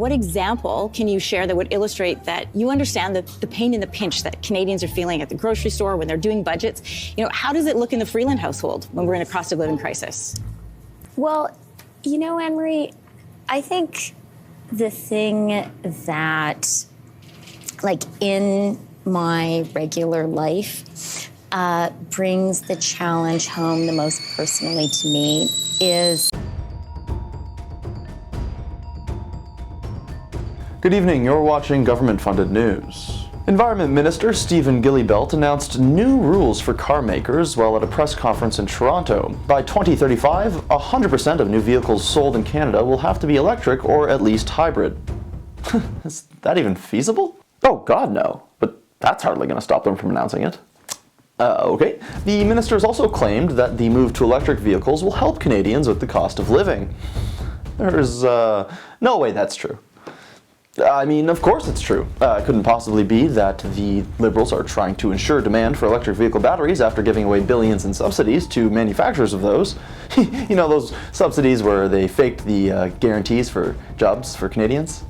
what example can you share that would illustrate that you understand the pain and the pinch that Canadians are feeling at the grocery store when they're doing budgets? How does it look in the Freeland household when we're in a cost of living crisis? Well, Anne-Marie, I think the thing that, in my regular life, brings the challenge home the most personally to me is... Good evening, you're watching government-funded news. Environment Minister Stephen Gilliebelt announced new rules for car makers while at a press conference in Toronto. By 2035, 100% of new vehicles sold in Canada will have to be electric or at least hybrid. Is that even feasible? Oh God, no. But that's hardly going to stop them from announcing it. Okay. The minister has also claimed that the move to electric vehicles will help Canadians with the cost of living. There's no way that's true. I mean, of course it's true. It couldn't possibly be that the Liberals are trying to ensure demand for electric vehicle batteries after giving away billions in subsidies to manufacturers of those. Those subsidies where they faked the guarantees for jobs for Canadians.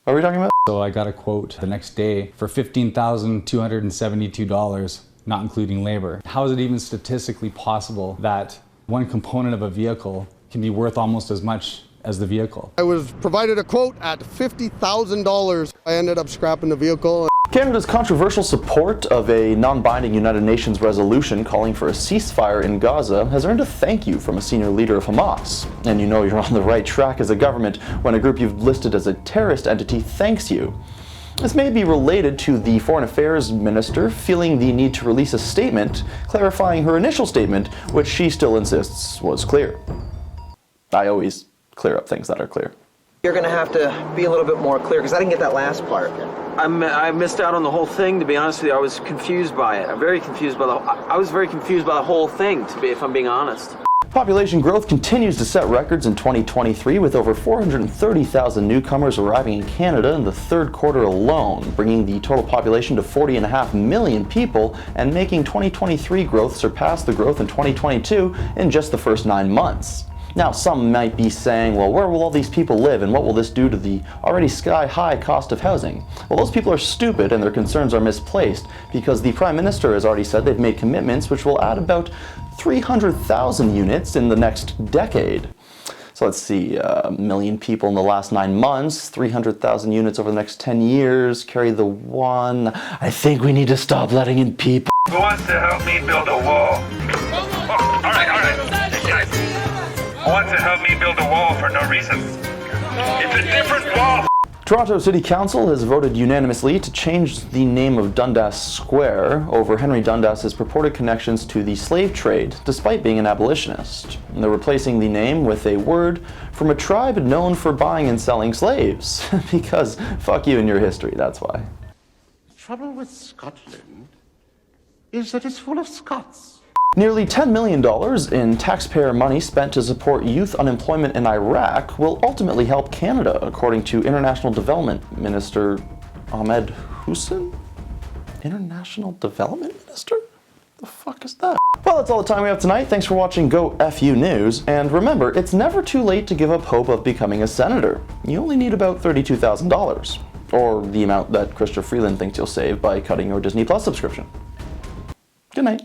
What are we talking about? So I got a quote the next day for $15,272, not including labor. How is it even statistically possible that one component of a vehicle can be worth almost as much as the vehicle? I was provided a quote at $50,000. I ended up scrapping the vehicle. Canada's controversial support of a non-binding United Nations resolution calling for a ceasefire in Gaza has earned a thank you from a senior leader of Hamas. And you're on the right track as a government when a group you've listed as a terrorist entity thanks you. This may be related to the Foreign Affairs Minister feeling the need to release a statement clarifying her initial statement, which she still insists was clear. I always clear up things that are clear. You're going to have to be a little bit more clear, because I didn't get that last part. I missed out on the whole thing, to be honest with you. I was confused by it. I was very confused by the whole thing, if I'm being honest. Population growth continues to set records in 2023, with over 430,000 newcomers arriving in Canada in the third quarter alone, bringing the total population to 40.5 million people and making 2023 growth surpass the growth in 2022 in just the first 9 months. Now, some might be saying, well, where will all these people live and what will this do to the already sky-high cost of housing? Well, those people are stupid and their concerns are misplaced because the Prime Minister has already said they've made commitments which will add about 300,000 units in the next decade. So let's see, a million people in the last 9 months, 300,000 units over the next 10 years, carry the one. I think we need to stop letting in people. Who wants to help me build a wall? Oh, all right. Guys. Who wants to help me build a wall for no reason? It's a different wall. Toronto City Council has voted unanimously to change the name of Dundas Square over Henry Dundas's purported connections to the slave trade, despite being an abolitionist. And they're replacing the name with a word from a tribe known for buying and selling slaves. Because fuck you and your history, that's why. The trouble with Scotland is that it's full of Scots. Nearly $10 million in taxpayer money spent to support youth unemployment in Iraq will ultimately help Canada, according to International Development Minister Ahmed Hussein? International Development Minister? The fuck is that? Well, that's all the time we have tonight. Thanks for watching Go FU News. And remember, it's never too late to give up hope of becoming a senator. You only need about $32,000. Or the amount that Chrystia Freeland thinks you'll save by cutting your Disney Plus subscription. Good night.